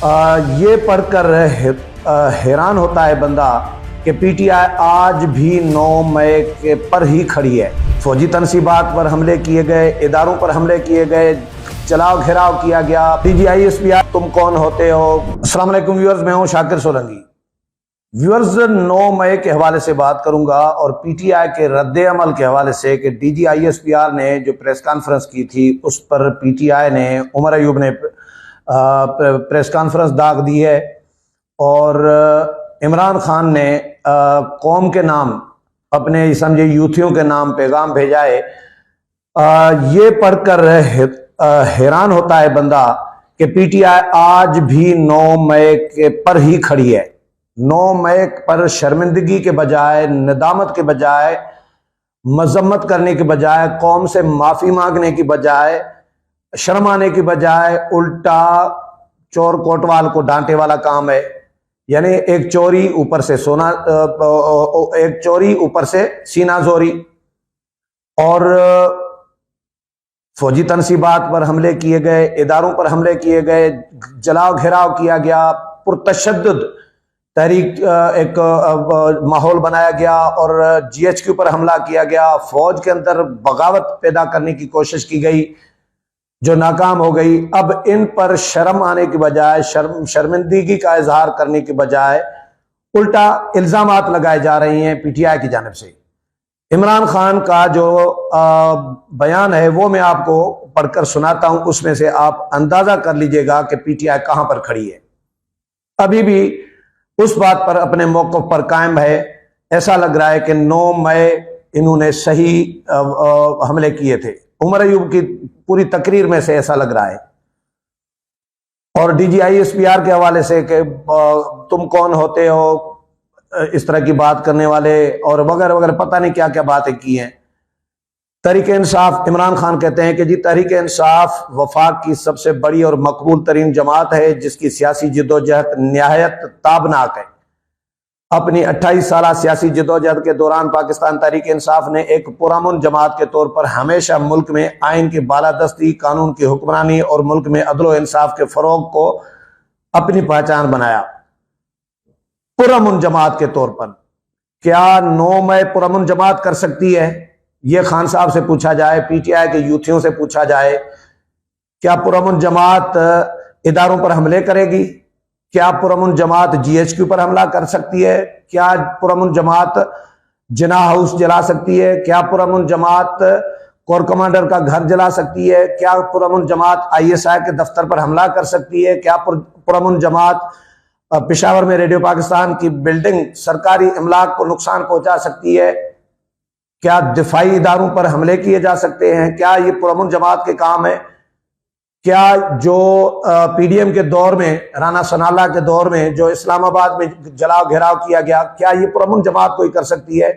ये पढ़कर हैरान होता है बंदा कि पीटीआई आज भी 9 मई के पर ही खड़ी है। फौजी तनसीबात पर हमले किए गए, इदारों पर हमले किए गए, चलाव घेराव किया गया। DGISPR तुम कौन होते हो? अस्सलाम वालेकुम व्यूअर्स, मैं हूं शाकिर सोलंकी। व्यूअर्स, 9 मई के हवाले से बात करूंगा और पीटीआई के रद्द अमल के हवाले से कि DGISPR ने जो प्रेस कॉन्फ्रेंस की थी उस पर पीटीआई ने, उमर अयूब ने प्रेस कॉन्फ्रेंस दाग दी है और इमरान खान ने कौम के नाम, अपने समझे यूथियों के नाम पैगाम भेजा है। ये पढ़कर हैरान होता है बंदा कि पीटीआई आज भी 9 मई के पर ही खड़ी है। 9 मई पर शर्मिंदगी के बजाय, नदामत के बजाय, मजम्मत करने के बजाय, कौम से माफी मांगने की बजाय, शर्म आने की बजाय उल्टा चोर कोतवाल को डांटे वाला काम है। यानी एक चोरी ऊपर से सोना, एक चोरी ऊपर से सीना जोरी। और फौजी तनसीबात पर हमले किए गए, इदारों पर हमले किए गए, जलाव घेराव किया गया, पुरतशद्दुद तहरीक एक माहौल बनाया गया और GHQ पर हमला किया गया। फौज के अंदर बगावत पैदा करने की कोशिश की गई जो नाकाम हो गई। अब इन पर शर्म आने की बजाय, शर्मिंदगी का इजहार करने की बजाय उल्टा इल्जामात लगाए जा रहे हैं पीटीआई की जानिब से। इमरान खान का जो बयान है वो मैं आपको पढ़कर सुनाता हूं, उसमें से आप अंदाजा कर लीजिएगा कि पीटीआई कहां पर खड़ी है। अभी भी उस बात पर, अपने मौक़िफ़ पर कायम है। ऐसा लग रहा है कि 9 मई इन्होंने सही हमले किए थे। उमर अयूब की पूरी तकरीर में से ऐसा लग रहा है। और DGISPR के हवाले से कि तुम कौन होते हो, इस तरह की बात करने वाले, और वगैरह वगैरह, पता नहीं क्या क्या बातें की हैं। तहरीक इंसाफ, इमरान खान कहते हैं कि जी तहरीक इंसाफ वफाक की सबसे बड़ी और मकबूल तरीन जमात है जिसकी सियासी जिद्दोजहद निहायत ताबनाक है। अपनी 28 साल सियासी जिद्दोजहद के दौरान पाकिस्तान तहरीक इंसाफ ने एक पुरअमन जमात के तौर पर हमेशा मुल्क में आइन की बालादस्ती, कानून की हुक्मरानी और मुल्क में अदल व इंसाफ के फरोग को अपनी पहचान बनाया। पुरअमन जमात के तौर पर क्या 9 मई पुरअमन जमात कर सकती है? यह खान साहब से पूछा जाए, पीटीआई के यूथियों से पूछा जाए। क्या पुरअमन जमात इदारों पर हमले करेगी? क्या पुरअमन जमात GHQ पर हमला कर सकती है? क्या पुरअमन जमात जिना हाउस जला सकती है? क्या पुरअमन जमात कोर कमांडर का घर जला सकती है? क्या पुरअमन जमात ISI के दफ्तर पर हमला कर सकती है? क्या पुरअमन जमात पेशावर में रेडियो पाकिस्तान की बिल्डिंग, सरकारी इमलाक को नुकसान पहुंचा सकती है? क्या दिफाई इदारों पर हमले किए जा सकते हैं? क्या ये पुरअमन जमात के काम है? क्या जो PDM के दौर में, राना सनाल्लाह के दौर में जो इस्लामाबाद में जलाव घेराव किया गया, क्या ये पुरअमन जमात कोई कर सकती है?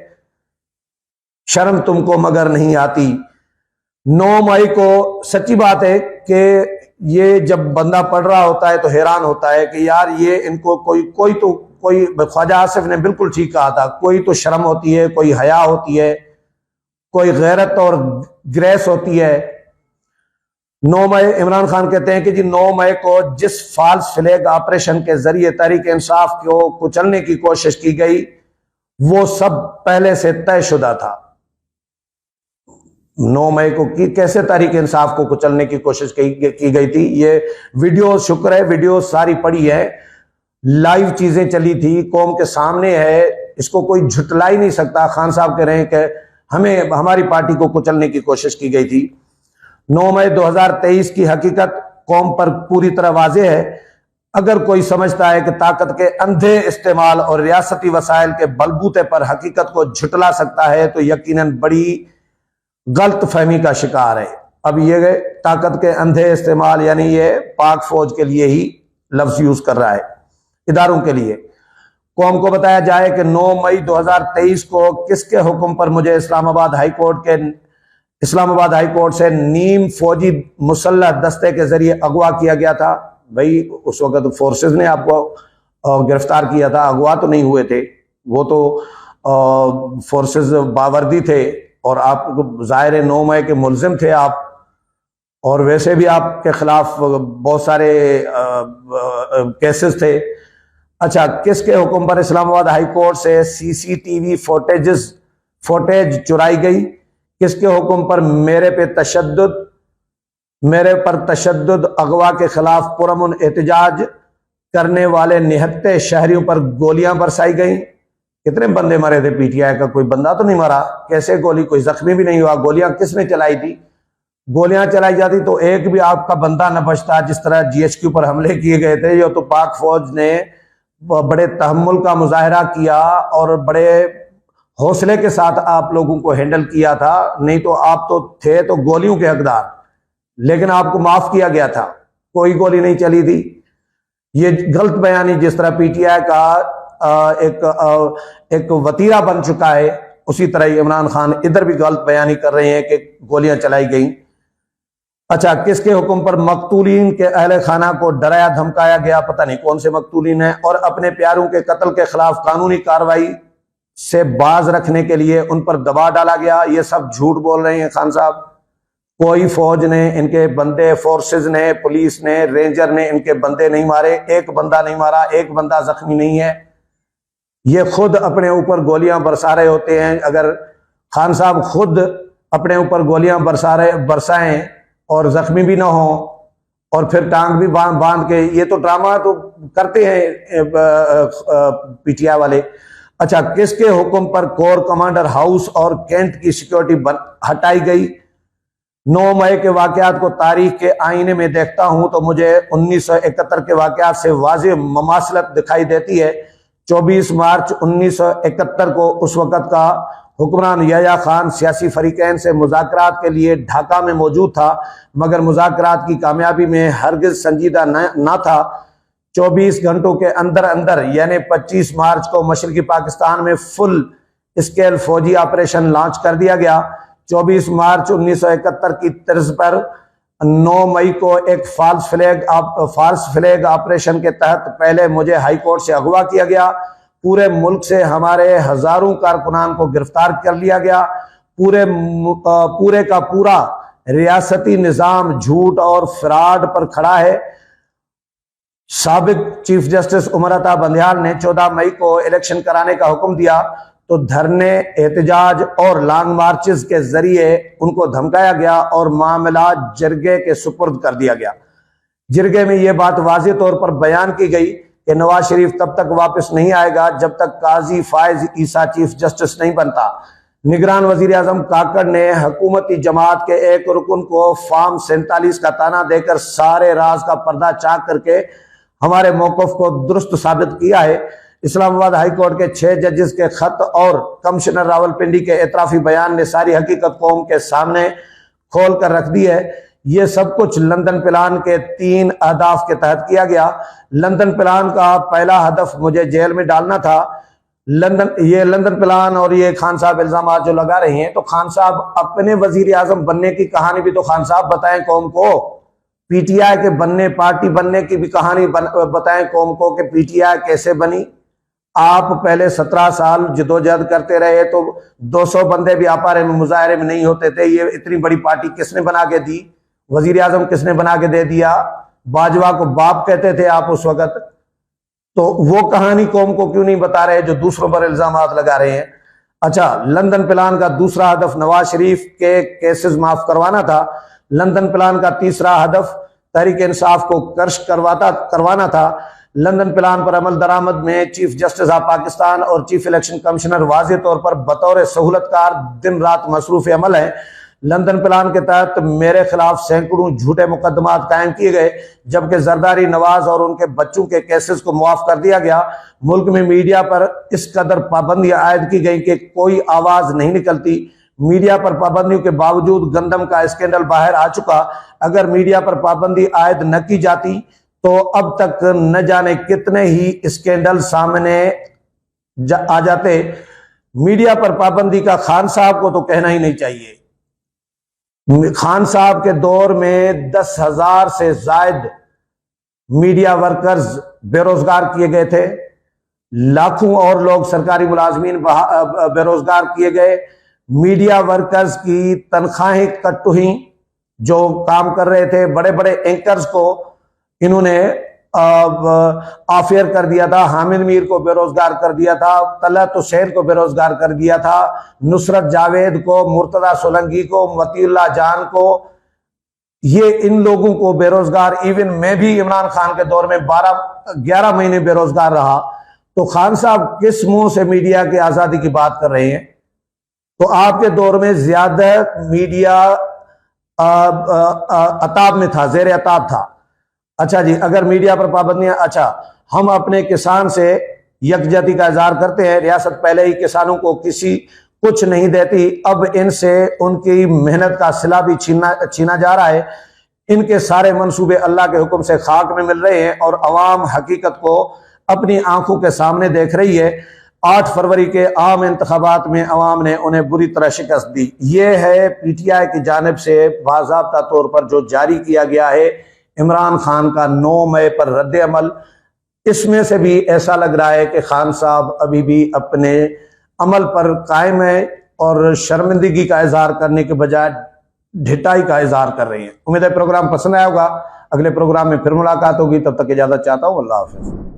शर्म तुमको मगर नहीं आती। 9 मई को सच्ची बात है कि ये जब बंदा पढ़ रहा होता है तो हैरान होता है कि यार ये इनको कोई ख्वाजा आसिफ ने बिल्कुल ठीक कहा था, कोई तो शर्म होती है, कोई हया होती है, कोई गैरत और ग्रेस होती है। 9 मई, इमरान खान कहते हैं कि जी 9 मई को जिस फॉल्स फ्लैग ऑपरेशन के जरिए तहरीक इंसाफ को कुचलने की कोशिश की गई वो सब पहले से तयशुदा था। 9 मई को कैसे तहरीक इंसाफ को कुचलने की कोशिश की गई थी, ये वीडियो, शुक्र है वीडियो सारी पड़ी है, लाइव चीजें चली थी, कौम के सामने है, इसको कोई झुटला ही नहीं सकता। खान साहब कह रहे हैं कि हमें, हमारी पार्टी को कुचलने की कोशिश की गई थी। 9 मई 2023 की हकीकत कौम पर पूरी तरह वाज़ेह है। अगर कोई समझता है कि ताकत के अंधे इस्तेमाल और रियासती वसाइल के बलबूते पर हकीकत को झुटला सकता है तो यकीनन बड़ी गलत फहमी का शिकार है। अब ये ताकत के अंधे इस्तेमाल यानी ये पाक फौज के लिए ही लफ्ज यूज कर रहा है, इदारों के लिए। कौम को बताया जाए कि 9 मई 2023 को किसके हुक्म पर मुझे इस्लामाबाद हाई कोर्ट से नीम फौजी मुसल्लह दस्ते के जरिए अगवा किया गया था। भाई उस वक्त फोर्सेस ने आपको गिरफ्तार किया था, अगवा तो नहीं हुए थे, वो तो फोर्सेस बावर्दी थे और आप जाहिर 9 मई के मुलजिम थे आप। और वैसे भी आपके खिलाफ बहुत सारे केसेस थे। अच्छा, किसके हुक्म पर इस्लामाबाद हाई कोर्ट से सीसीटीवी फुटेज चुराई गई? किसके हुक्म पर मेरे पर तशद्दुद अगवा के खिलाफ पुरअमन एहतजाज करने वाले निहत्ते शहरियों पर गोलियां बरसाई गई? कितने बंदे मरे थे पीटीआई का? कोई बंदा तो नहीं मरा। कैसे गोली? कोई जख्मी भी नहीं हुआ। गोलियां किसने चलाई थी? गोलियां चलाई जाती तो एक भी आपका बंदा न बचता। जिस तरह जीएचक्यू पर हमले किए गए थे, ये तो पाक फौज ने बड़े तहम्मुल का मुजाहरा किया और बड़े हौसले के साथ आप लोगों को हैंडल किया था। नहीं तो आप तो थे तो गोलियों के हकदार, लेकिन आपको माफ किया गया था, कोई गोली नहीं चली थी। ये गलत बयानी जिस तरह पीटीआई का एक वतीरा बन चुका है, उसी तरह इमरान खान इधर भी गलत बयानी कर रहे हैं कि गोलियां चलाई गई। अच्छा, किसके हुक्म पर मकतूलीन के अहले खाना को डराया धमकाया गया? पता नहीं कौन से मकतूलीन हैं। और अपने प्यारों के कत्ल के खिलाफ कानूनी कार्रवाई से बाज रखने के लिए उन पर दबाव डाला गया। ये सब झूठ बोल रहे हैं खान साहब। कोई फौज ने इनके बंदे, फोर्सेस ने, पुलिस ने, रेंजर ने इनके बंदे नहीं मारे। एक बंदा नहीं मारा, एक बंदा जख्मी नहीं है। ये खुद अपने ऊपर गोलियां बरसा रहे होते हैं। अगर खान साहब खुद अपने ऊपर गोलियां बरसाएं और जख्मी भी ना हो और फिर टांग भी बांध के, ये तो ड्रामा तो करते हैं पीटीआई वाले। अच्छा, किसके हुक्म पर कोर कमांडर हाउस और कैंट की सिक्योरिटी हटाई गई? 9 मई के वाकयात को तारीख के आईने में देखता हूं तो मुझे 1971 के वाकयात से वाज़ेह ममासलत दिखाई देती है। 24 मार्च 1971 को उस वक़्त का हुक्मरान याह्या खान सियासी फरीकैन से मुज़ाकरात के लिए ढाका में मौजूद था, मगर मुज़ाकरात की कामयाबी में हरगिज़ संजीदा न था। 24 घंटों के अंदर अंदर यानी 25 मार्च को मशरकी पाकिस्तान में फुल स्केल फौजी ऑपरेशन लॉन्च कर दिया गया। 24 मार्च 1971 की तर्ज पर 9 मई को एक फॉल्स फ्लैग ऑपरेशन के तहत पहले मुझे हाई कोर्ट से अगवा किया गया। पूरे मुल्क से हमारे हजारों कारकुनान को गिरफ्तार कर लिया गया। पूरे का पूरा रियासती निजाम झूठ और फ्रॉड पर खड़ा है। साबिक चीफ जस्टिस उमर अता बंदियाल ने 14 मई को इलेक्शन कराने का हुक्म दिया तो धरने, एहतजाज और लॉन्ग मार्चेस के जरिए उनको धमकाया गया और मामला जिरगे के सुपुर्द कर दिया गया। जिरगे में यह बात वाज़ेह तौर पर बयान की गई कि नवाज शरीफ तब तक वापस नहीं आएगा जब तक काजी फायज ईसा चीफ जस्टिस नहीं बनता। निगरान वजीर आजम काकड़ ने हुकूमती जमात के एक रुकन को फॉर्म 47 का ताना देकर सारे राज का पर्दा चाक करके हमारे मौक़िफ़ को दुरुस्त साबित किया है। इस्लामाबाद हाई कोर्ट के 6 जजेस के खत और कमिश्नर रावलपिंडी के एतराफी बयान ने सारी हकीकत कौम के सामने खोल कर रख दी है। ये सब कुछ लंदन प्लान के 3 अहदाफ के तहत किया गया। लंदन प्लान का पहला हदफ मुझे जेल में डालना था। लंदन प्लान और ये खान साहब इल्जाम जो लगा रहे हैं, तो खान साहब अपने वजीर आजम बनने की कहानी भी तो खान साहब बताएं कौम को। पीटीआई के पार्टी बनने की भी कहानी बताएं कौम को कि पीटीआई कैसे बनी। आप पहले 17 साल जदोजहद करते रहे तो 200 बंदे भी आपस में मुजाहरे में नहीं होते थे। ये इतनी बड़ी पार्टी किसने बना के दी? वजीर आजम किसने बना के दे दिया? बाजवा को बाप कहते थे आप उस वक्त। तो वो कहानी कौम को क्यों नहीं बता रहे जो दूसरों पर इल्जाम लगा रहे हैं? अच्छा, लंदन प्लान का दूसरा हदफ नवाज शरीफ के केसेस माफ करवाना था। लंदन प्लान का तीसरा हदफ तहरीक इंसाफ को कर्श करवाना था। लंदन प्लान पर अमल दरामद में चीफ जस्टिस ऑफ पाकिस्तान और चीफ इलेक्शन कमिश्नर वाज़ेह तौर पर बतौर सहूलतकार दिन रात मसरूफ अमल है। लंदन प्लान के तहत मेरे खिलाफ सैकड़ों झूठे मुकदमात कायम किए गए, जबकि जरदारी नवाज और उनके बच्चों के केसेस को मुआफ कर दिया गया। मुल्क में मीडिया पर इस कदर पाबंदियां आयद की गई कि कोई आवाज नहीं निकलती। मीडिया पर पाबंदियों के बावजूद गंदम का स्कैंडल बाहर आ चुका। अगर मीडिया पर पाबंदी आयद न की जाती तो अब तक न जाने कितने ही स्कैंडल सामने आ जाते। मीडिया पर पाबंदी का खान साहब को तो कहना ही नहीं चाहिए। खान साहब के दौर में 10,000 से जायद मीडिया वर्कर्स बेरोजगार किए गए थे। लाखों और लोग सरकारी मुलाजमीन बेरोजगार किए गए। मीडिया वर्कर्स की तनख्वाहें कट हुई। जो काम कर रहे थे, बड़े बड़े एंकर्स को इन्होंने ऑफेयर कर दिया था। हामिद मीर को बेरोजगार कर दिया था, तलत हुसैन को बेरोजगार कर दिया था, नुसरत जावेद को, मुर्तजा सोलंकी को, मतीउल्लाह जान को, ये इन लोगों को बेरोजगार, इवन मैं भी इमरान खान के दौर में 11 महीने बेरोजगार रहा। तो खान साहब किस मुंह से मीडिया की आजादी की बात कर रहे हैं? तो आपके दौर में ज्यादा मीडिया अताब में था, जेर अताब था। अच्छा जी, अगर मीडिया पर पाबंदियां, अच्छा हम अपने किसान से यकजहती का इजहार करते हैं। रियासत पहले ही किसानों को कुछ नहीं देती, अब इनसे उनकी मेहनत का सिला भी छीना जा रहा है। इनके सारे मंसूबे अल्लाह के हुक्म से खाक में मिल रहे हैं और अवाम हकीकत को अपनी आंखों के सामने देख रही है। 8 फरवरी के आम इंतखाबात में अवाम ने उन्हें बुरी तरह शिकस्त दी। ये है पीटीआई की जानिब से बाज़ाब्ता तौर पर जो जारी किया गया है इमरान खान का 9 मई पर रद्द अमल। इसमें से भी ऐसा लग रहा है कि खान साहब अभी भी अपने अमल पर कायम है और शर्मिंदगी का इजहार करने के बजाय ढिठाई का इजहार कर रही है। उम्मीद है प्रोग्राम पसंद आया होगा। अगले प्रोग्राम में फिर मुलाकात होगी, तब तक इजाजत चाहता हूँ। अल्लाह हाफिज।